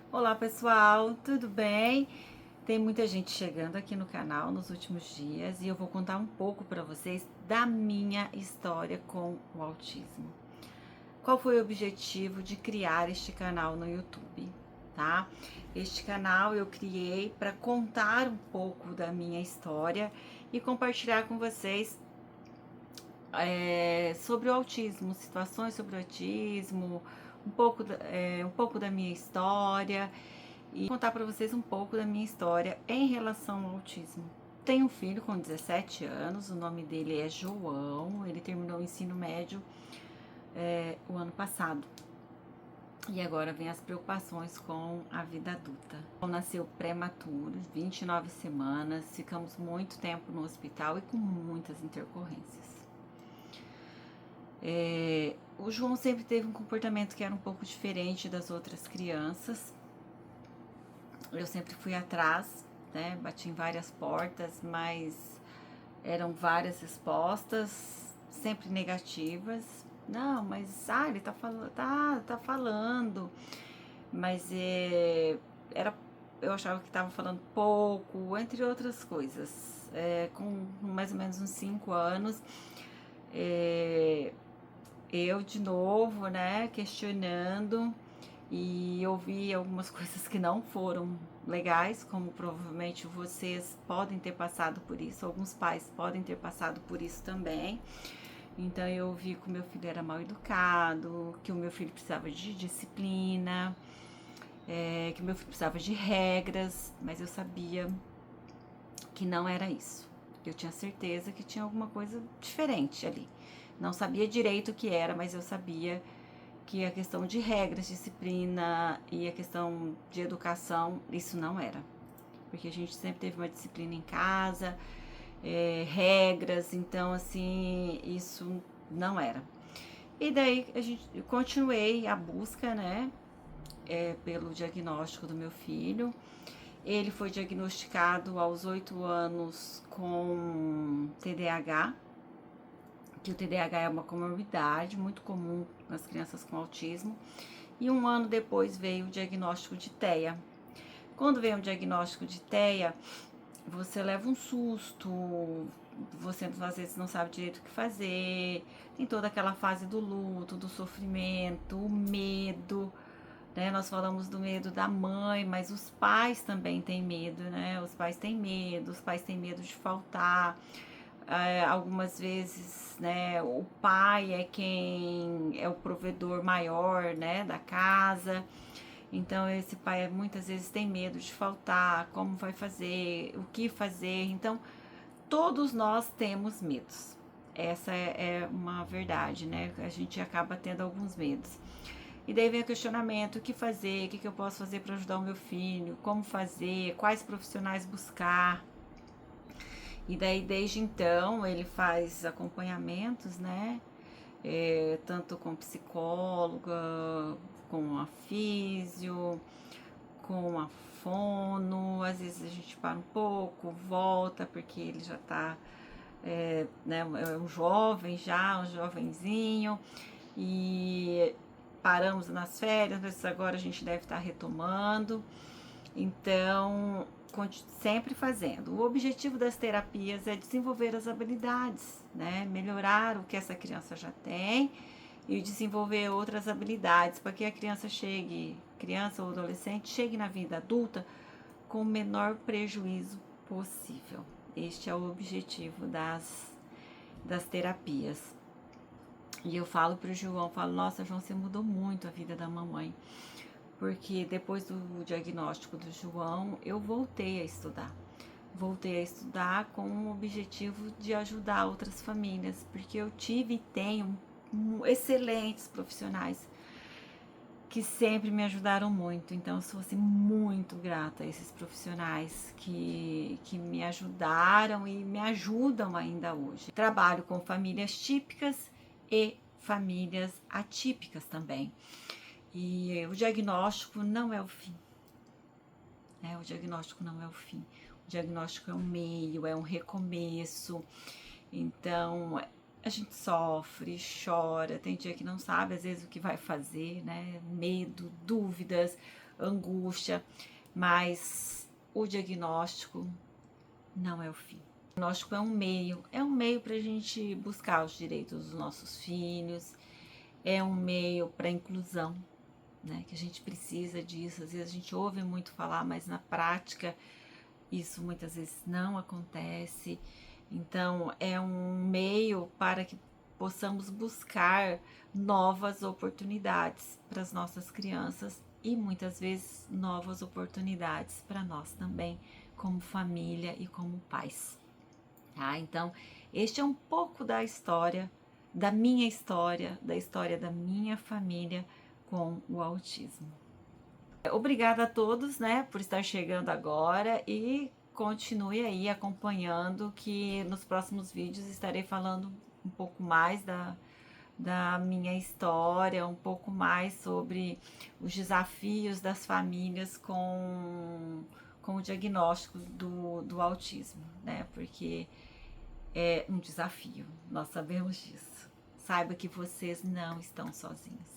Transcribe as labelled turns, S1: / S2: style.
S1: Olá pessoal, tudo bem? Tem muita gente chegando aqui no canal nos últimos dias e eu vou contar um pouco para vocês da minha história com o autismo. Qual foi o objetivo de criar este canal no YouTube, tá? Este canal eu criei para contar um pouco da minha história e compartilhar com vocês sobre o autismo, situações sobre o autismo, um pouco da minha história e contar para vocês um pouco da minha história em relação ao autismo. Tenho um filho com 17 anos, o nome dele é João, ele terminou o ensino médio o ano passado. E agora vem as preocupações com a vida adulta. Nasceu prematuro, 29 semanas, ficamos muito tempo no hospital e com muitas intercorrências. O João sempre teve um comportamento que era um pouco diferente das outras crianças. Eu sempre fui atrás, né? Bati em várias portas, mas eram várias respostas, sempre negativas. Não, mas ele tá falando, tá falando. Mas era, eu achava que estava falando pouco, entre outras coisas. Com mais ou menos uns 5 anos, eu de novo, né, questionando e ouvi algumas coisas que não foram legais, como provavelmente vocês podem ter passado por isso, alguns pais podem ter passado por isso também. Então eu ouvi que o meu filho era mal educado, que o meu filho precisava de disciplina, que o meu filho precisava de regras, mas eu sabia que não era isso. Eu tinha certeza que tinha alguma coisa diferente ali. Não sabia direito o que era, mas eu sabia que a questão de regras, disciplina e a questão de educação, isso não era. Porque a gente sempre teve uma disciplina em casa, regras, então assim, isso não era. E daí eu continuei a busca, né, pelo diagnóstico do meu filho. Ele foi diagnosticado aos 8 anos com TDAH, que o TDAH é uma comorbidade muito comum nas crianças com autismo. E um ano depois veio o diagnóstico de TEA. Quando vem o diagnóstico de TEA, você leva um susto, você às vezes não sabe direito o que fazer, tem toda aquela fase do luto, do sofrimento, o medo, né? Nós falamos do medo da mãe, mas os pais também têm medo, né? Os pais têm medo de faltar. Algumas vezes, né, o pai é quem é o provedor maior, né, da casa. Então esse pai muitas vezes tem medo de faltar, como vai fazer, o que fazer. Então todos nós temos medos. Essa é uma verdade, né? A gente acaba tendo alguns medos. E daí vem o questionamento: o que fazer, o que eu posso fazer para ajudar o meu filho, como fazer, quais profissionais buscar. E daí desde então ele faz acompanhamentos, né? Tanto com psicóloga, com a físio, com a fono. Às vezes a gente para um pouco, volta, porque ele já tá, né, é um jovem já, um jovenzinho, e paramos nas férias, mas agora a gente deve estar retomando. Então, sempre fazendo. O objetivo das terapias é desenvolver as habilidades, né? Melhorar o que essa criança já tem e desenvolver outras habilidades para que a criança ou adolescente, chegue na vida adulta com o menor prejuízo possível. Este é o objetivo das terapias. E eu falo para o João, falo, nossa, João, você mudou muito a vida da mamãe. Porque depois do diagnóstico do João, eu voltei a estudar. Voltei a estudar com o objetivo de ajudar outras famílias, porque eu tive e tenho excelentes profissionais que sempre me ajudaram muito. Então eu sou assim, muito grata a esses profissionais que me ajudaram e me ajudam ainda hoje. Trabalho com famílias típicas e famílias atípicas também. E o diagnóstico não é o fim. O diagnóstico não é o fim. O diagnóstico é um meio, é um recomeço. Então, a gente sofre, chora, tem dia que não sabe, às vezes, o que vai fazer, né? Medo, dúvidas, angústia, mas o diagnóstico não é o fim. O diagnóstico é um meio para a gente buscar os direitos dos nossos filhos, é um meio para a inclusão, né? Que a gente precisa disso. Às vezes a gente ouve muito falar, mas na prática isso muitas vezes não acontece. Então é um meio para que possamos buscar novas oportunidades para as nossas crianças e muitas vezes novas oportunidades para nós também, como família e como pais. Tá? Então, este é um pouco da história, da história da minha família com o autismo. Obrigada a todos, né, por estar chegando agora e continue aí acompanhando que nos próximos vídeos estarei falando um pouco mais da minha história, um pouco mais sobre os desafios das famílias com o diagnóstico do autismo, né? Porque é um desafio, nós sabemos disso. Saiba que vocês não estão sozinhos.